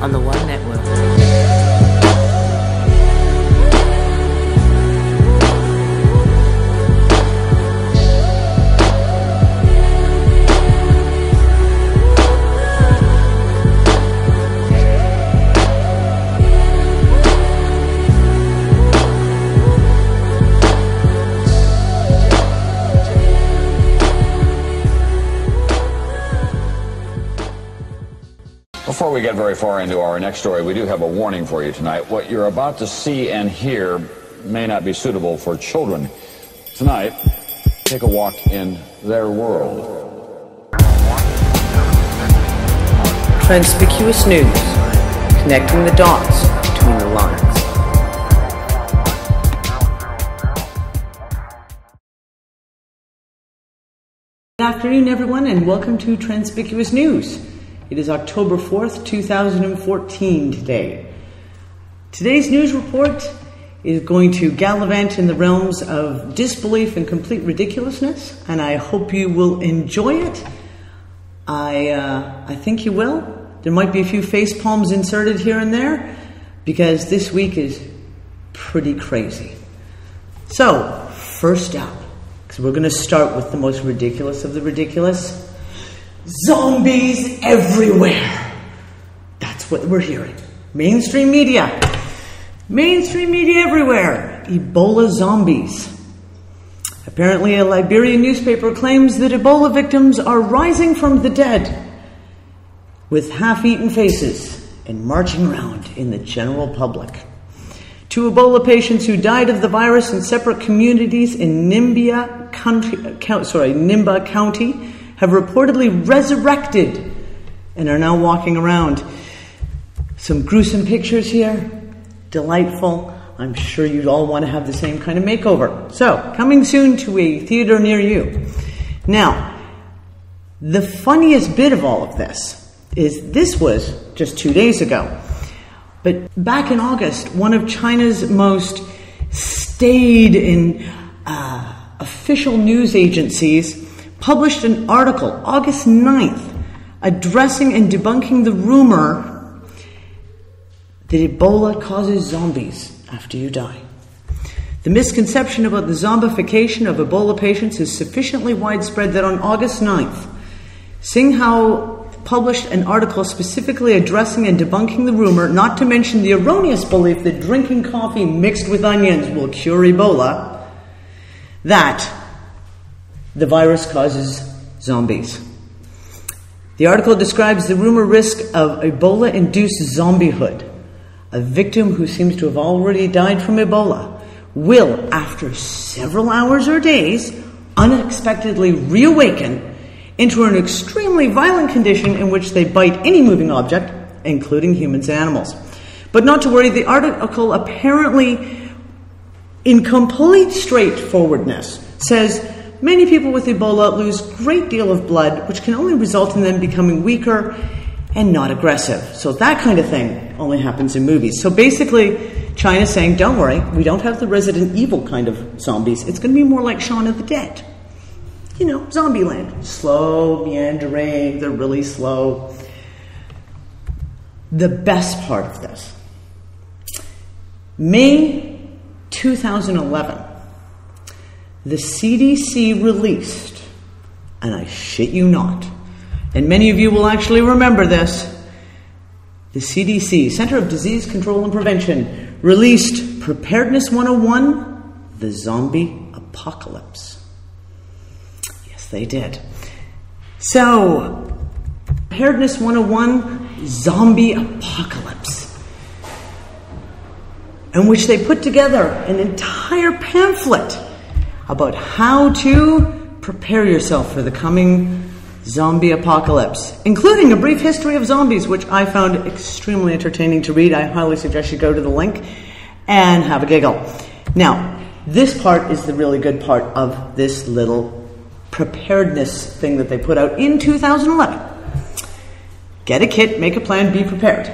on the One Network. Before we get very far into our next story, we do have a warning for you tonight. What you're about to see and hear may not be suitable for children. Tonight, take a walk in their world. Transpicuous news, connecting the dots between the lines. Good afternoon, everyone, and welcome to Transpicuous News. It is October 4th, 2014 today. Today's news report is going to gallivant in the realms of disbelief and complete ridiculousness, and I hope you will enjoy it. I think you will. There might be a few face palms inserted here and there, because this week is pretty crazy. So, first up, because we're going to start with the most ridiculous of the ridiculous. Zombies everywhere. That's what we're hearing. Mainstream media everywhere. Ebola zombies. Apparently, a Liberian newspaper claims that Ebola victims are rising from the dead with half-eaten faces and marching around in the general public. Two Ebola patients who died of the virus in separate communities in Nimba County have reportedly resurrected and are now walking around. Some gruesome pictures here. Delightful. I'm sure you'd all want to have the same kind of makeover. So, coming soon to a theater near you. Now, the funniest bit of all of this was just 2 days ago. But back in August, one of China's most staid and official news agencies published an article, August 9th, addressing and debunking the rumor that Ebola causes zombies after you die. The misconception about the zombification of Ebola patients is sufficiently widespread that on August 9th, Singhao published an article specifically addressing and debunking the rumor, not to mention the erroneous belief that drinking coffee mixed with onions will cure Ebola, that the virus causes zombies. The article describes the rumor risk of Ebola-induced zombiehood. A victim who seems to have already died from Ebola will, after several hours or days, unexpectedly reawaken into an extremely violent condition in which they bite any moving object, including humans and animals. But not to worry, the article apparently, in complete straightforwardness, says many people with Ebola lose a great deal of blood, which can only result in them becoming weaker and not aggressive. So that kind of thing only happens in movies. So basically, China's saying, don't worry, we don't have the Resident Evil kind of zombies. It's going to be more like Shaun of the Dead. You know, Zombieland. Slow, meandering, they're really slow. The best part of this. May 2011. The CDC released, and I shit you not, and many of you will actually remember this, the CDC, Center of Disease Control and Prevention, released Preparedness 101, the Zombie Apocalypse. Yes, they did. So, Preparedness 101, Zombie Apocalypse, in which they put together an entire pamphlet about how to prepare yourself for the coming zombie apocalypse, including a brief history of zombies, which I found extremely entertaining to read. I highly suggest you go to the link and have a giggle. Now, this part is the really good part of this little preparedness thing that they put out in 2011. Get a kit, make a plan, be prepared.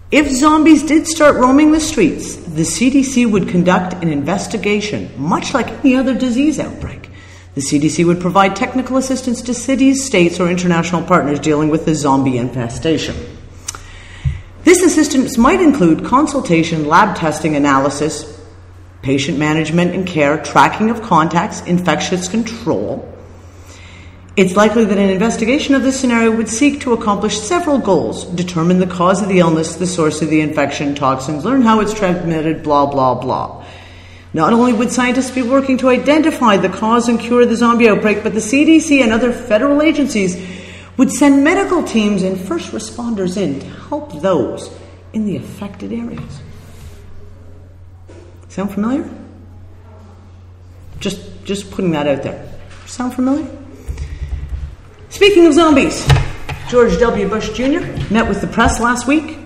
If zombies did start roaming the streets, the CDC would conduct an investigation, much like any other disease outbreak. The CDC would provide technical assistance to cities, states, or international partners dealing with the zombie infestation. This assistance might include consultation, lab testing, analysis, patient management and care, tracking of contacts, infectious control. It's likely that an investigation of this scenario would seek to accomplish several goals: determine the cause of the illness, the source of the infection, toxins, learn how it's transmitted, blah, blah, blah. Not only would scientists be working to identify the cause and cure the zombie outbreak, but the CDC and other federal agencies would send medical teams and first responders in to help those in the affected areas. Sound familiar? Just putting that out there. Sound familiar? Speaking of zombies, George W. Bush Jr. met with the press last week,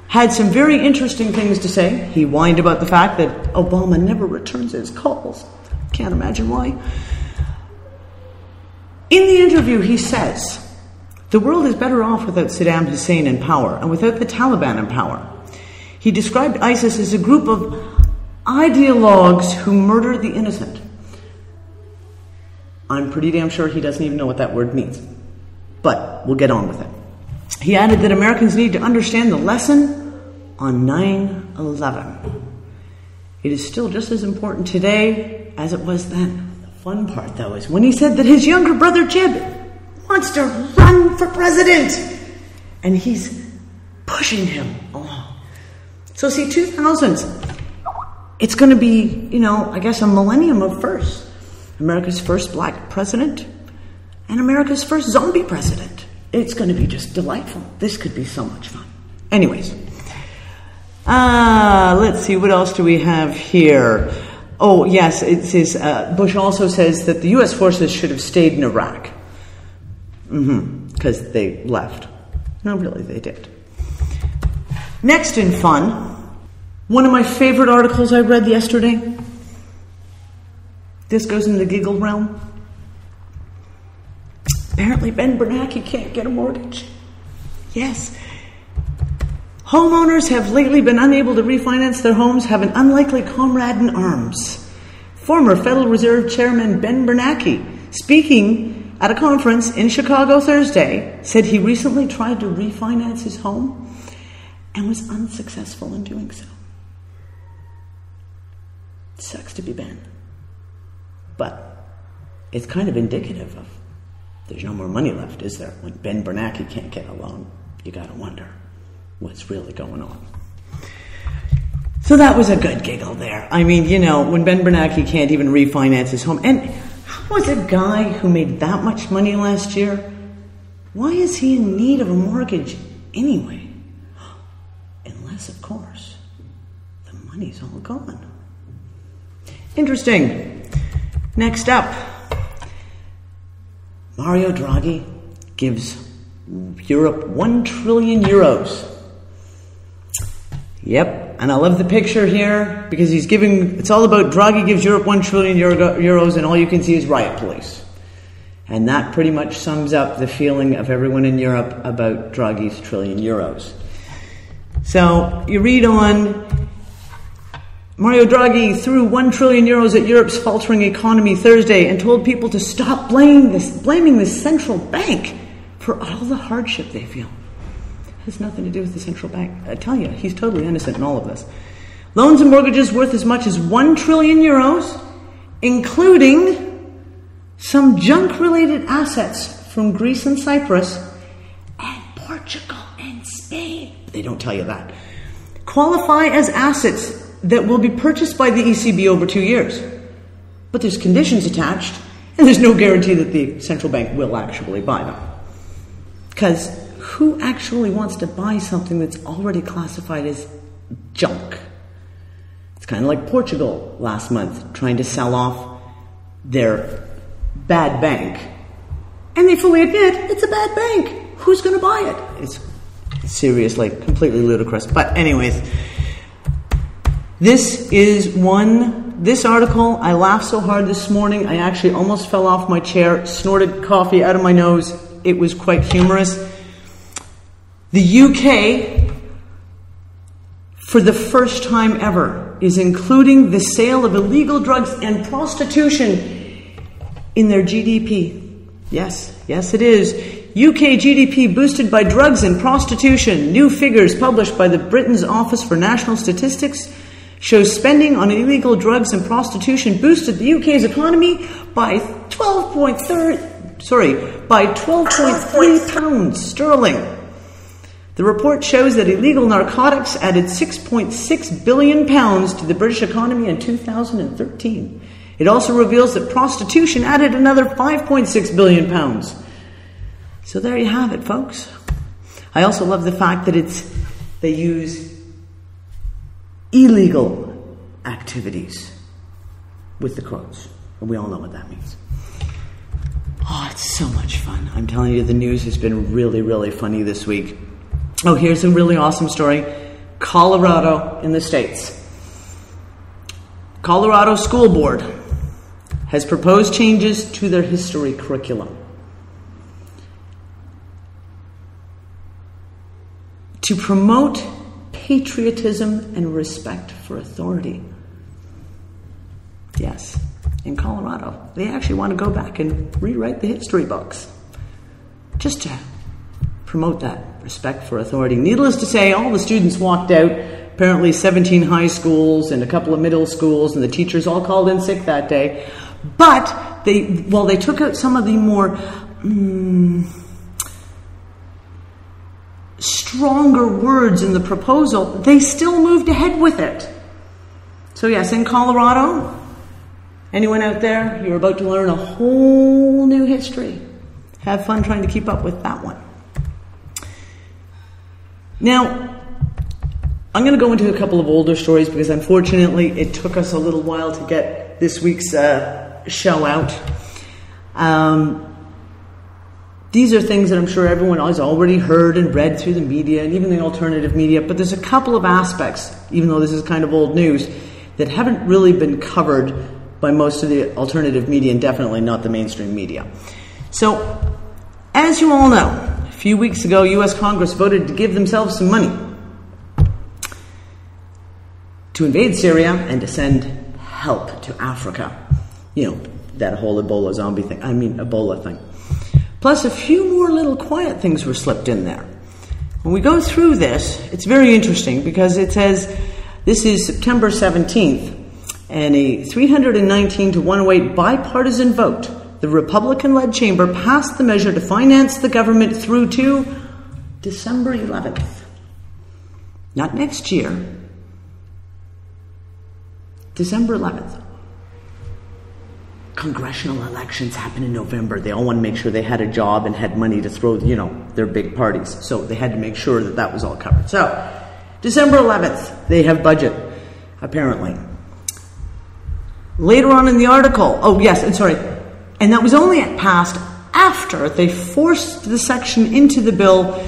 had some very interesting things to say. He whined about the fact that Obama never returns his calls. Can't imagine why. In the interview, he says, the world is better off without Saddam Hussein in power and without the Taliban in power. He described ISIS as a group of ideologues who murder the innocent. I'm pretty damn sure he doesn't even know what that word means. But we'll get on with it. He added that Americans need to understand the lesson on 9/11. It is still just as important today as it was then. The fun part, though, is when he said that his younger brother, Jib, wants to run for president. And he's pushing him along. So see, 2000s, it's going to be, I guess a millennium of firsts. America's first black president and America's first zombie president. It's going to be just delightful. This could be so much fun. Anyways, let's see, what else do we have here? Oh, yes, it says, Bush also says that the U.S. forces should have stayed in Iraq. Because they left. No, really, they did. Next in fun, one of my favorite articles I read yesterday. This goes in the giggle realm. Apparently Ben Bernanke can't get a mortgage. Yes. Homeowners have lately been unable to refinance their homes, have an unlikely comrade in arms. Former Federal Reserve Chairman Ben Bernanke, speaking at a conference in Chicago Thursday, said he recently tried to refinance his home and was unsuccessful in doing so. Sucks to be Ben. But it's kind of indicative of there's no more money left, is there? When Ben Bernanke can't get a loan, you got to wonder what's really going on. So that was a good giggle there. I mean, when Ben Bernanke can't even refinance his home. And how was a guy who made that much money last year, why is he in need of a mortgage anyway? Unless, of course, the money's all gone. Interesting. Next up, Mario Draghi gives Europe 1 trillion euros. Yep, and I love the picture here because it's all about Draghi gives Europe 1 trillion euros and all you can see is riot police. And that pretty much sums up the feeling of everyone in Europe about Draghi's trillion euros. So you read on, Mario Draghi threw 1 trillion euros at Europe's faltering economy Thursday and told people to stop blaming the central bank for all the hardship they feel. It has nothing to do with the central bank. I tell you, he's totally innocent in all of this. Loans and mortgages worth as much as 1 trillion euros, including some junk-related assets from Greece and Cyprus and Portugal and Spain. They don't tell you that. Qualify as assets that will be purchased by the ECB over 2 years. But there's conditions attached, and there's no guarantee that the central bank will actually buy them. Because who actually wants to buy something that's already classified as junk? It's kind of like Portugal last month, trying to sell off their bad bank. And they fully admit it's a bad bank. Who's going to buy it? It's seriously completely ludicrous. But anyways, this article, I laughed so hard this morning, I actually almost fell off my chair, snorted coffee out of my nose. It was quite humorous. The UK, for the first time ever, is including the sale of illegal drugs and prostitution in their GDP. Yes, it is. UK GDP boosted by drugs and prostitution. New figures published by the Britain's Office for National Statistics shows spending on illegal drugs and prostitution boosted the UK's economy by 12.3 pounds sterling. The report shows that illegal narcotics added £6.6 billion to the British economy in 2013. It also reveals that prostitution added another £5.6 billion. So there you have it, folks. I also love the fact that they use illegal activities with the quotes. And we all know what that means. Oh, it's so much fun. I'm telling you, the news has been really, really funny this week. Oh, here's a really awesome story. Colorado in the States. Colorado School Board has proposed changes to their history curriculum to promote patriotism and respect for authority. Yes, in Colorado. They actually want to go back and rewrite the history books just to promote that respect for authority. Needless to say, all the students walked out. Apparently 17 high schools and a couple of middle schools, and the teachers all called in sick that day. But they took out some of the more stronger words in the proposal, they still moved ahead with it. So yes, in Colorado, anyone out there, you're about to learn a whole new history. Have fun trying to keep up with that one. Now, I'm going to go into a couple of older stories because unfortunately it took us a little while to get this week's show out. These are things that I'm sure everyone has already heard and read through the media and even the alternative media, but there's a couple of aspects, even though this is kind of old news, that haven't really been covered by most of the alternative media and definitely not the mainstream media. So, as you all know, a few weeks ago, U.S. Congress voted to give themselves some money to invade Syria and to send help to Africa. You know, that whole Ebola thing. Plus a few more little quiet things were slipped in there. When we go through this, it's very interesting because it says this is September 17th and a 319 to 108 bipartisan vote. The Republican-led chamber passed the measure to finance the government through to December 11th. Not next year. December 11th. Congressional elections happen in November. They all want to make sure they had a job and had money to throw, their big parties. So they had to make sure that that was all covered. So, December 11th, they have budget, apparently. Later on in the article, and that was only passed after they forced the section into the bill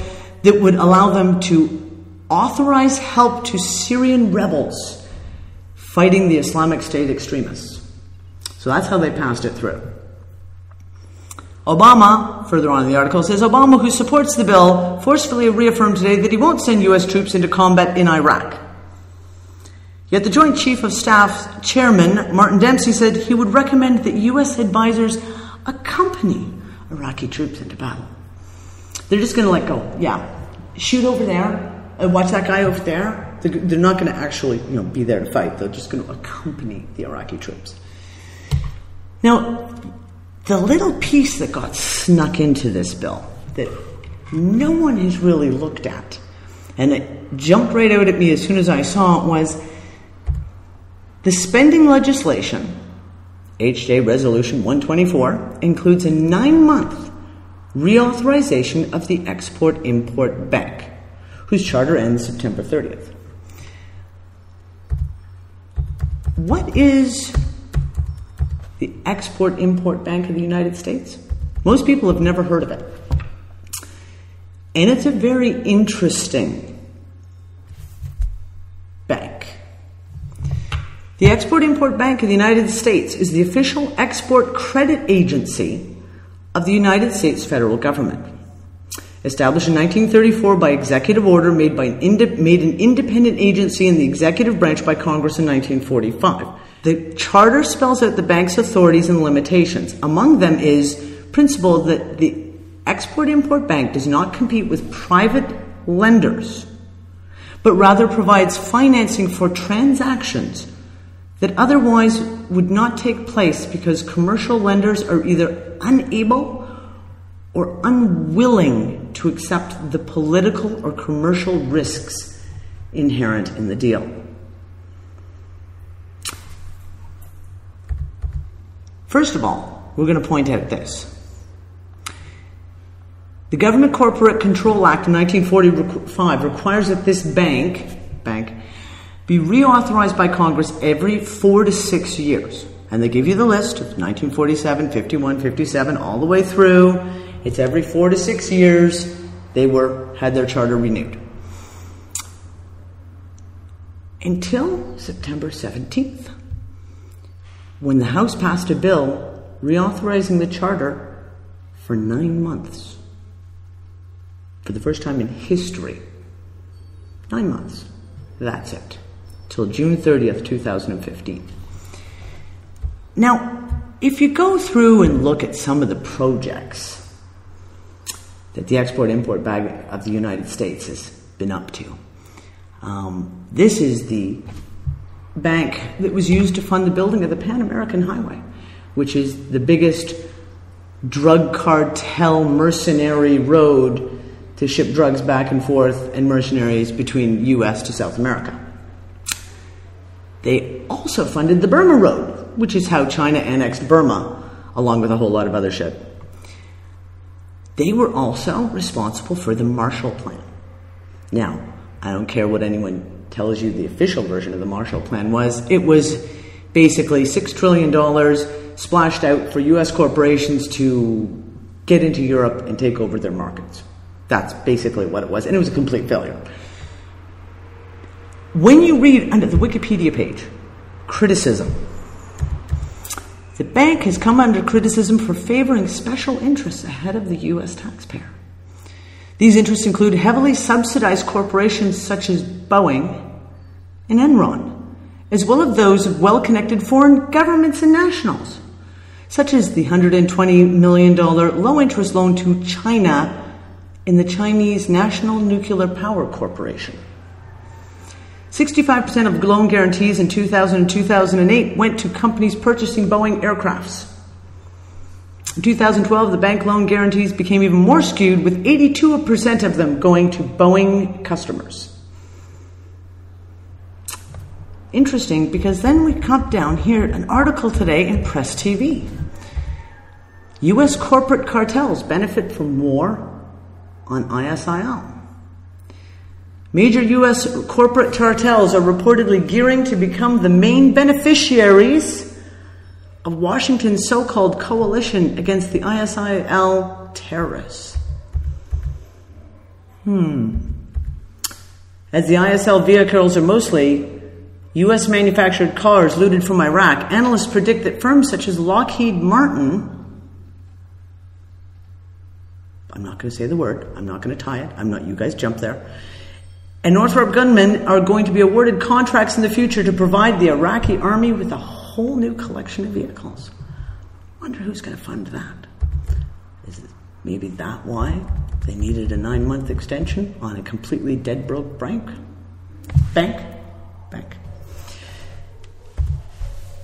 that would allow them to authorize help to Syrian rebels fighting the Islamic State extremists. So that's how they passed it through. Obama, further on in the article, says Obama, who supports the bill, forcefully reaffirmed today that he won't send U.S. troops into combat in Iraq. Yet the Joint Chief of Staff Chairman, Martin Dempsey, said he would recommend that U.S. advisors accompany Iraqi troops into battle. They're just going to let go. Yeah, shoot over there, watch that guy over there. They're not going to actually, be there to fight. They're just going to accompany the Iraqi troops. Now, the little piece that got snuck into this bill that no one has really looked at, and it jumped right out at me as soon as I saw it, was the spending legislation, HJ Resolution 124, includes a 9-month reauthorization of the Export-Import Bank, whose charter ends September 30th. What is the Export-Import Bank of the United States? Most people have never heard of it. And it's a very interesting bank. The Export-Import Bank of the United States is the official export credit agency of the United States federal government. Established in 1934 by executive order made an independent agency in the executive branch by Congress in 1945. The charter spells out the bank's authorities and limitations. Among them is principle that the Export-Import Bank does not compete with private lenders, but rather provides financing for transactions that otherwise would not take place because commercial lenders are either unable or unwilling to accept the political or commercial risks inherent in the deal. First of all, we're going to point out this. The Government Corporate Control Act of 1945 requires that this bank be reauthorized by Congress every 4 to 6 years. And they give you the list of 1947, 51, 57, all the way through. It's every 4 to 6 years they had their charter renewed. Until September 17th, when the House passed a bill reauthorizing the charter for 9 months. For the first time in history. 9 months. That's it. Till June 30th, 2015. Now, if you go through and look at some of the projects that the Export-Import Bank of the United States has been up to, this is the bank that was used to fund the building of the Pan American Highway, which is the biggest drug cartel mercenary road to ship drugs back and forth and mercenaries between U.S. to South America. They also funded the Burma Road, which is how China annexed Burma, along with a whole lot of other shit. They were also responsible for the Marshall Plan. Now, I don't care what anyone tells you the official version of the Marshall Plan was. It was basically $6 trillion splashed out for U.S. corporations to get into Europe and take over their markets. That's basically what it was, and it was a complete failure. When you read under the Wikipedia page, criticism, the bank has come under criticism for favoring special interests ahead of the U.S. taxpayer. These interests include heavily subsidized corporations such as Boeing and Enron, as well as those of well-connected foreign governments and nationals, such as the $120 million low-interest loan to China in the Chinese National Nuclear Power Corporation. 65% of loan guarantees in 2000 and 2008 went to companies purchasing Boeing aircrafts. In 2012, the bank loan guarantees became even more skewed, with 82% of them going to Boeing customers. Interesting, because then we come down here, an article today in Press TV. U.S. corporate cartels benefit from war on ISIL. Major U.S. corporate cartels are reportedly gearing to become the main beneficiaries of Washington's so-called coalition against the ISIL terrorists. As the ISIL vehicles are mostly U.S. manufactured cars looted from Iraq, analysts predict that firms such as Lockheed Martin, I'm not going to say the word, I'm not going to tie it, you guys jump there, and Northrop Grumman are going to be awarded contracts in the future to provide the Iraqi army with a whole new collection of vehicles. Wonder who's going to fund that. Is it maybe that why they needed a 9-month extension on a completely dead broke bank?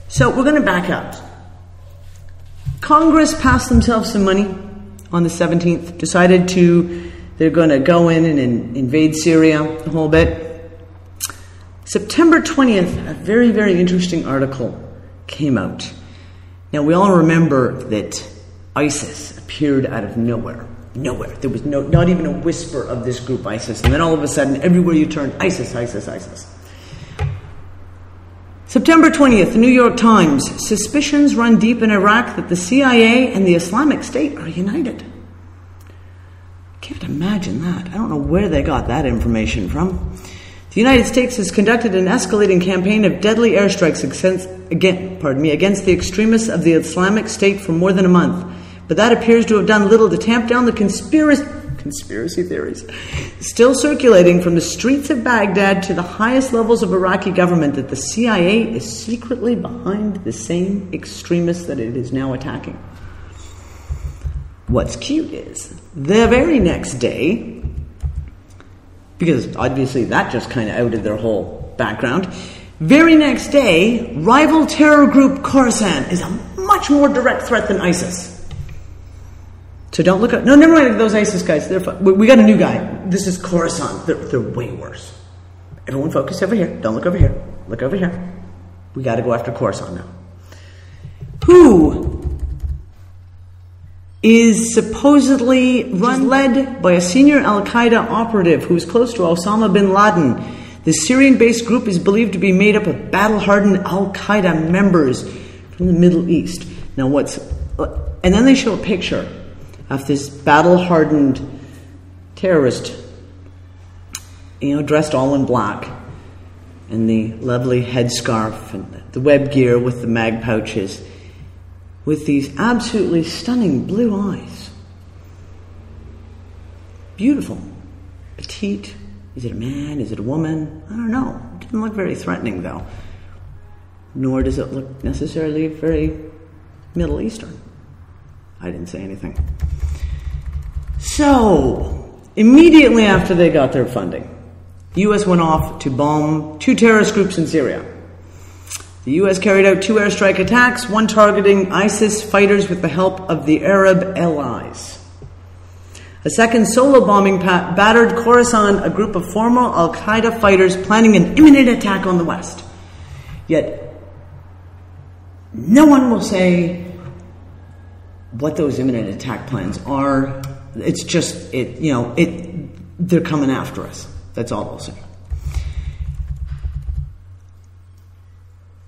So we're going to back up. Congress passed themselves some money on the 17th, decided they're going to go in and invade Syria a whole bit. September 20th, a very, very interesting article came out. Now, we all remember that ISIS appeared out of nowhere. Nowhere. There was not even a whisper of this group ISIS. And then all of a sudden, everywhere you turned, ISIS. September 20th, the New York Times. Suspicions run deep in Iraq that the CIA and the Islamic State are united. Can't imagine that. I don't know where they got that information from. The United States has conducted an escalating campaign of deadly airstrikes against the extremists of the Islamic State for more than a month. But that appears to have done little to tamp down the conspiracy theories still circulating from the streets of Baghdad to the highest levels of Iraqi government that the CIA is secretly behind the same extremists that it is now attacking. what's cute is the very next day, because obviously that just kind of outed their whole background, very next day, rival terror group Khorasan is a much more direct threat than ISIS. So don't look at... No, never mind those ISIS guys. We got a new guy. This is Khorasan. They're way worse. Everyone focus over here. Don't look over here. Look over here. We got to go after Khorasan now. Who is supposedly led by a senior Al-Qaeda operative who is close to Osama bin Laden. The Syrian-based group is believed to be made up of battle-hardened Al-Qaeda members from the Middle East. Now and then they show a picture of this battle-hardened terrorist, dressed all in black, and the lovely headscarf and the web gear with the mag pouches, with these absolutely stunning blue eyes. Beautiful. Petite. Is it a man? Is it a woman? I don't know. It doesn't look very threatening, though. Nor does it look necessarily very Middle Eastern. I didn't say anything. So, immediately after they got their funding, the U.S. went off to bomb 2 terrorist groups in Syria. The U.S. carried out 2 airstrike attacks, one targeting ISIS fighters with the help of the Arab allies. A second solo bombing battered Khorasan, a group of former Al-Qaeda fighters planning an imminent attack on the West. Yet, no one will say what those imminent attack plans are. It's just, they're coming after us. That's all they'll say.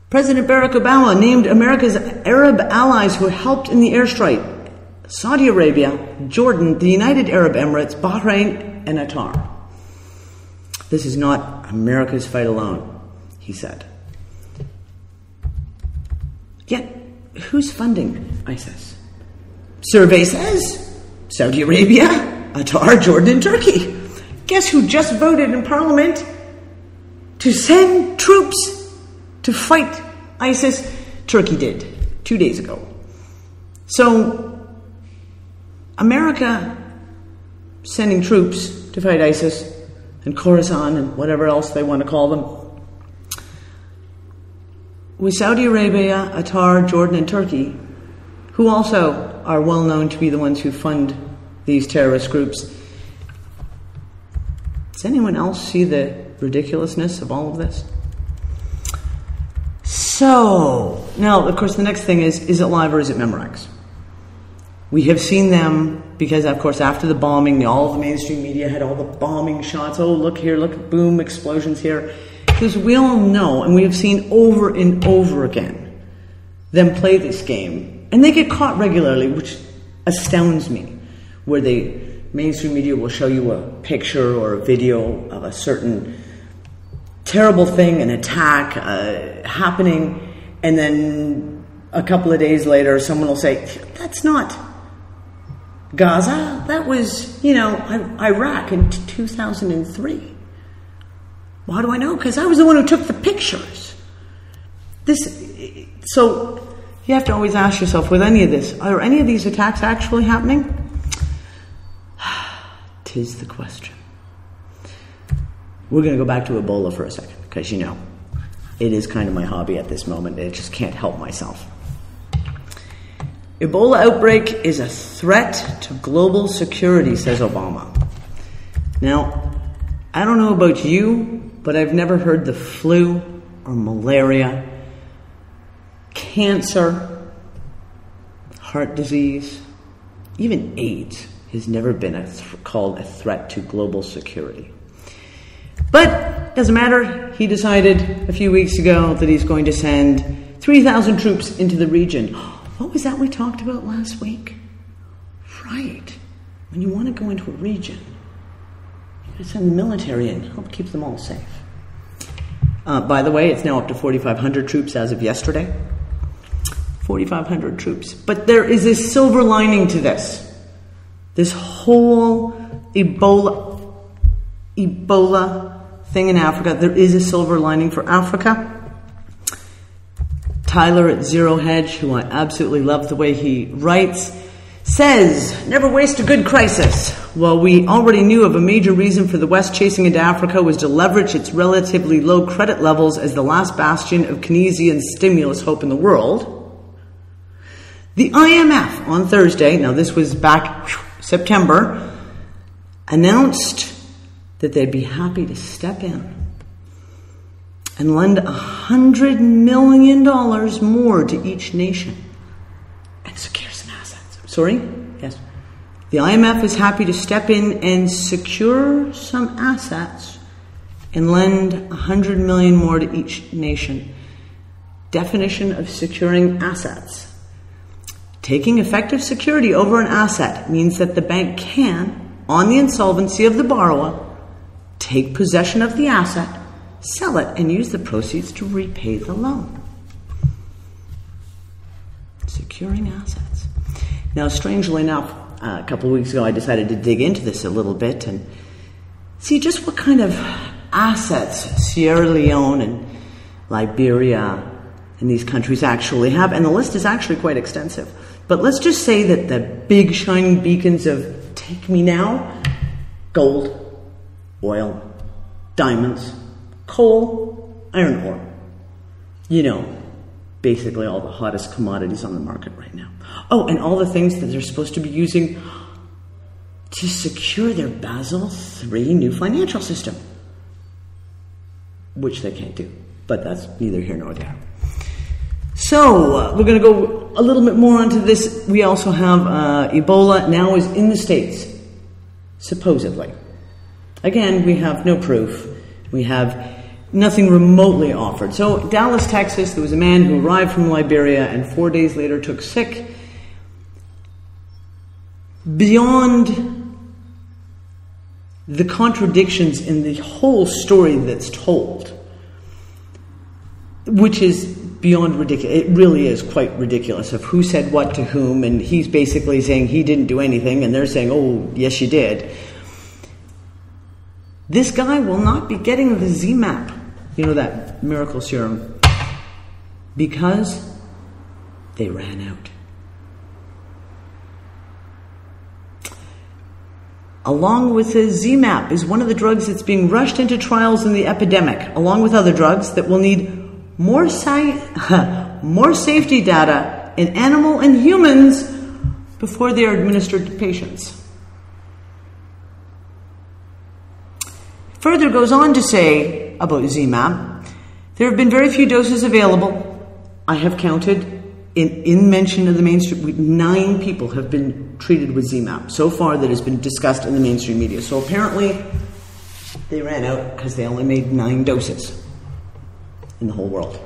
President Barack Obama named America's Arab allies who helped in the airstrike: Saudi Arabia, Jordan, the United Arab Emirates, Bahrain, and Qatar. This is not America's fight alone, he said. Yet, who's funding ISIS? Survey says Saudi Arabia, Qatar, Jordan, and Turkey. Guess who just voted in Parliament to send troops to fight ISIS? Turkey did 2 days ago. So, America sending troops to fight ISIS and Khorasan and whatever else they want to call them, with Saudi Arabia, Qatar, Jordan, and Turkey, who also are well known to be the ones who fund these terrorist groups. Does anyone else see the ridiculousness of all of this? So, now, of course, the next thing is it live or is it Memorex? We have seen them because, of course, after the bombing, all of the mainstream media had all the bombing shots. Oh, look here, look, boom, explosions here. Because we all know, and we have seen over and over again, them play this game. And they get caught regularly, which astounds me, where the mainstream media will show you a picture or a video of a certain terrible thing, an attack happening, and then a couple of days later, someone will say, that's not Gaza, that was, Iraq in 2003. Why do I know? Because I was the one who took the pictures. So you have to always ask yourself, with any of this, are any of these attacks actually happening? 'Tis the question. We're going to go back to Ebola for a second, because it is kind of my hobby at this moment. I just can't help myself. Ebola outbreak is a threat to global security, says Obama. Now, I don't know about you, but I've never heard the flu or malaria, cancer, heart disease, even AIDS has never been called a threat to global security. But doesn't matter. He decided a few weeks ago that he's going to send 3,000 troops into the region. What was that we talked about last week? Right. When you want to go into a region, you got to send the military in, help keep them all safe. By the way, it's now up to 4,500 troops as of yesterday. 4,500 troops. But there is a silver lining to this. This whole Ebola thing in Africa, there is a silver lining for Africa. Tyler at Zero Hedge, who I absolutely love the way he writes, Says, never waste a good crisis. Well, we already knew of a major reason for the West chasing into Africa was to leverage its relatively low credit levels as the last bastion of Keynesian stimulus hope in the world. The IMF on Thursday, now this was back September, announced that they'd be happy to step in and lend $100 million more to each nation and secure some assets. Sorry? Yes. The IMF is happy to step in and secure some assets and lend $100 million more to each nation. Definition of securing assets. Taking effective security over an asset means that the bank can, on the insolvency of the borrower, take possession of the asset, sell it, and use the proceeds to repay the loan. Securing assets. Now, strangely enough, a couple of weeks ago, I decided to dig into this a little bit and see just what kind of assets Sierra Leone and Liberia and these countries actually have. And the list is actually quite extensive. But let's just say that the big shining beacons of take me now, gold, oil, diamonds, coal, iron ore. You know, basically all the hottest commodities on the market right now. Oh, and all the things that they're supposed to be using to secure their Basel III new financial system, which they can't do. But that's neither here nor there. So, we're going to go a little bit more onto this. We also have Ebola now is in the States, supposedly. Again, we have no proof. We have nothing remotely offered. So, Dallas, Texas, there was a man who arrived from Liberia and 4 days later took sick. Beyond the contradictions in the whole story that's told, which is beyond ridiculous. It really is quite ridiculous of who said what to whom, and he's basically saying he didn't do anything, and they're saying, oh, yes, you did. This guy will not be getting the ZMapp, you know, that miracle serum, because they ran out. Along with the ZMapp is one of the drugs that's being rushed into trials in the epidemic, along with other drugs that will need more safety data in animal and humans before they are administered to patients. Further goes on to say about ZMapp, there have been very few doses available. I have counted in mention of the mainstream, 9 people have been treated with ZMapp so far that has been discussed in the mainstream media. So apparently they ran out because they only made 9 doses in the whole world.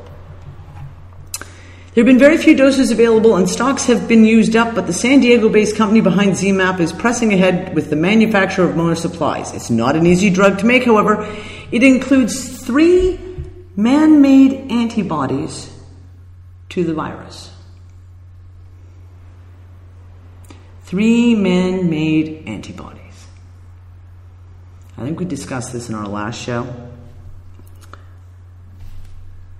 There have been very few doses available and stocks have been used up, but the San Diego-based company behind ZMapp is pressing ahead with the manufacture of more supplies. It's not an easy drug to make, however. It includes 3 man-made antibodies to the virus. 3 man-made antibodies. I think we discussed this in our last show,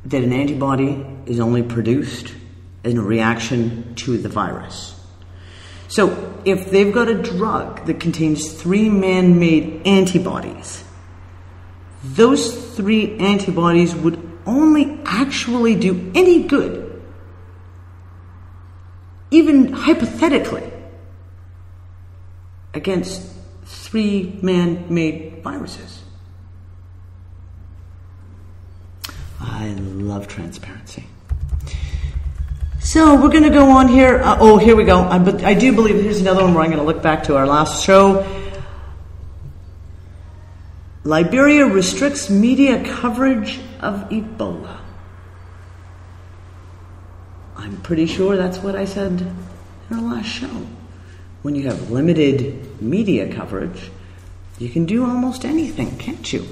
that an antibody is only produced in a reaction to the virus. So if they've got a drug that contains 3 man-made antibodies, those 3 antibodies would only actually do any good, even hypothetically, against 3 man-made viruses. I love transparency. So we're going to go on here. Here we go. But I do believe here's another one where I'm going to look back to our last show. Liberia restricts media coverage of Ebola. I'm pretty sure that's what I said in our last show. When you have limited media coverage, you can do almost anything, can't you?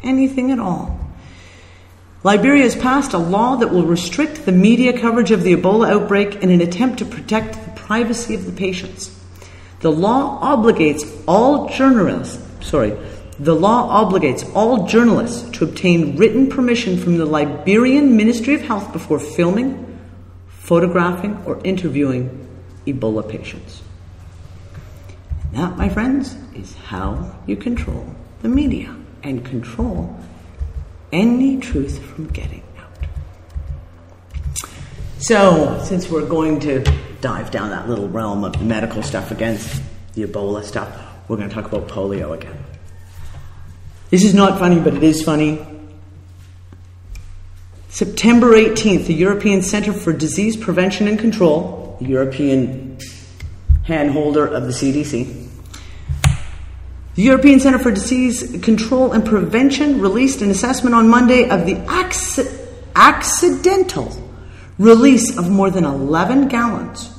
Anything at all. Liberia has passed a law that will restrict the media coverage of the Ebola outbreak in an attempt to protect the privacy of the patients. The law obligates all journalists to obtain written permission from the Liberian Ministry of Health before filming, photographing, or interviewing Ebola patients. And that, my friends, is how you control the media and control any truth from getting out. So, since we're going to dive down that little realm of the medical stuff against the Ebola stuff, we're going to talk about polio again. This is not funny, but it is funny. September 18th, the European Centre for Disease Prevention and Control, the European handholder of the CDC, the European Centre for Disease Control and Prevention released an assessment on Monday of the accidental release of more than 11 gallons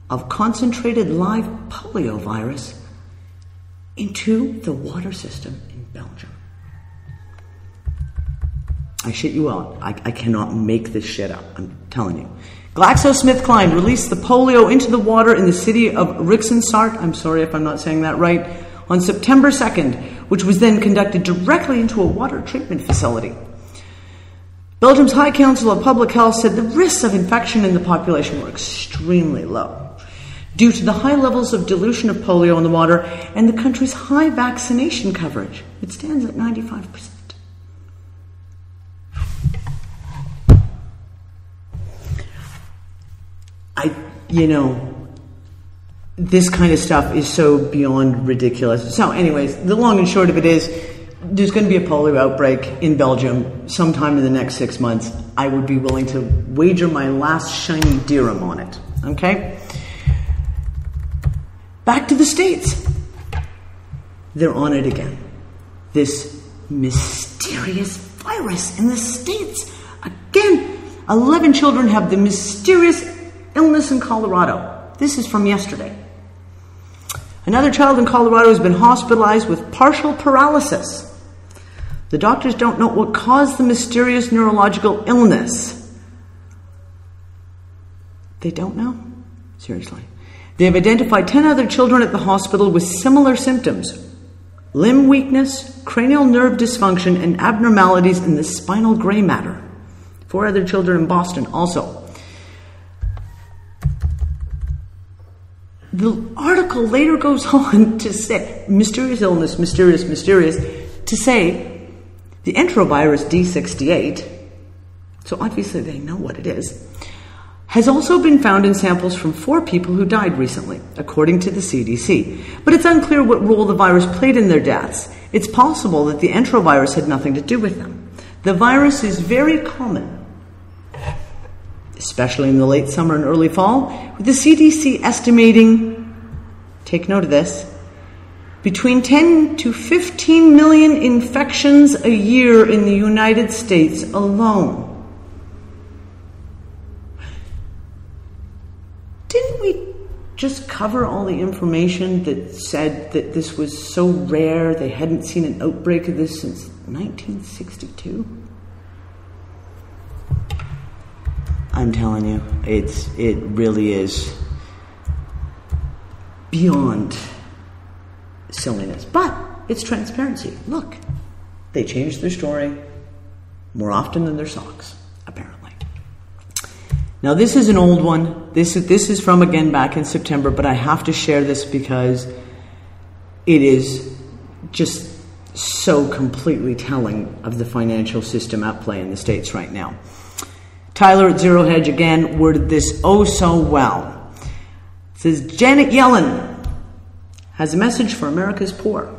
of concentrated live polio virus into the water system in Belgium. I shit you out. I cannot make this shit up. I'm telling you. GlaxoSmithKline released the polio into the water in the city of Rixensart, I'm sorry if I'm not saying that right, on September 2nd, which was then conducted directly into a water treatment facility. Belgium's High Council of Public Health said the risks of infection in the population were extremely low due to the high levels of dilution of polio in the water and the country's high vaccination coverage. It stands at 95%. This kind of stuff is so beyond ridiculous. So anyways, the long and short of it is, there's going to be a polio outbreak in Belgium sometime in the next 6 months. I would be willing to wager my last shiny dirham on it. Okay? Back to the States. They're on it again. This mysterious virus in the States. Again, 11 children have the mysterious illness in Colorado. This is from yesterday. Another child in Colorado has been hospitalized with partial paralysis. The doctors don't know what caused the mysterious neurological illness. They don't know? Seriously. They have identified 10 other children at the hospital with similar symptoms: limb weakness, cranial nerve dysfunction, and abnormalities in the spinal gray matter. 4 other children in Boston also. The article later goes on to say, mysterious illness, mysterious, to say the enterovirus D68, so obviously they know what it is, has also been found in samples from 4 people who died recently, according to the CDC. But it's unclear what role the virus played in their deaths. It's possible that the enterovirus had nothing to do with them. The virus is very common, especially in the late summer and early fall, with the CDC estimating, take note of this, between 10 to 15 million infections a year in the United States alone. Didn't we just cover all the information that said that this was so rare they hadn't seen an outbreak of this since 1962? I'm telling you, it really is beyond silliness. But it's transparency. Look, they changed their story more often than their socks, apparently. Now, this is an old one. This is from, again, back in September, but I have to share this because it is just so completely telling of the financial system at play in the States right now. Tyler at Zero Hedge, again, worded this oh so well. It says, Janet Yellen has a message for America's poor.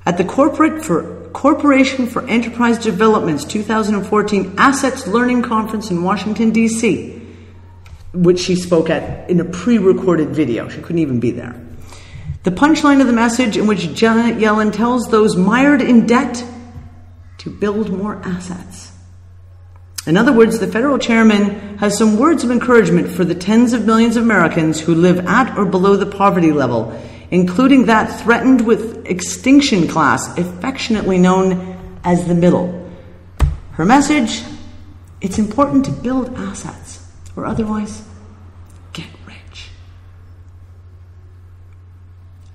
At the Corporation for Enterprise Development's 2014 Assets Learning Conference in Washington, D.C., which she spoke at in a pre-recorded video. She couldn't even be there. The punchline of the message, in which Janet Yellen tells those mired in debt to build more assets. In other words, the federal chairman has some words of encouragement for the tens of millions of Americans who live at or below the poverty level, including that threatened with extinction class, affectionately known as the middle. Her message: it's important to build assets, or otherwise get rich.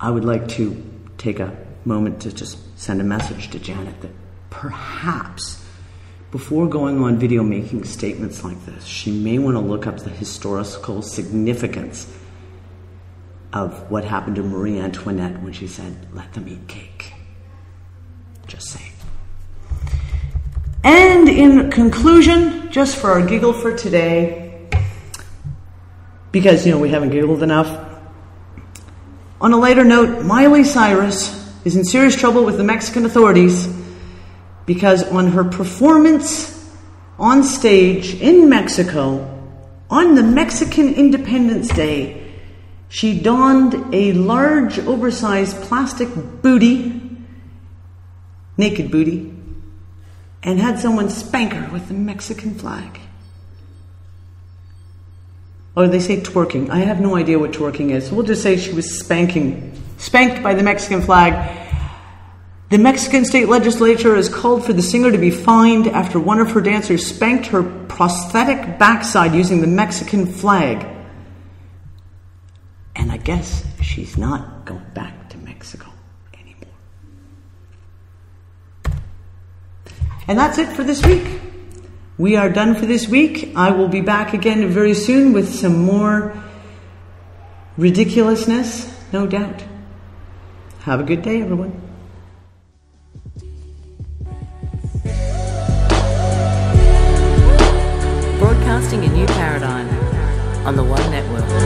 I would like to take a moment to just send a message to Janet that perhaps before going on video making statements like this, she may want to look up the historical significance of what happened to Marie Antoinette when she said, "Let them eat cake." Just saying. And in conclusion, just for our giggle for today, because, we haven't giggled enough, on a lighter note, Miley Cyrus is in serious trouble with the Mexican authorities because on her performance on stage in Mexico, on the Mexican Independence Day, she donned a large, oversized plastic booty, naked booty, and had someone spank her with the Mexican flag. Or they say twerking. I have no idea what twerking is. So we'll just say she was spanked by the Mexican flag. The Mexican state legislature has called for the singer to be fined after one of her dancers spanked her prosthetic backside using the Mexican flag. And I guess she's not going back to Mexico anymore. And that's it for this week. We are done for this week. I will be back again very soon with some more ridiculousness, no doubt. Have a good day, everyone. Broadcasting a new paradigm on the One Network.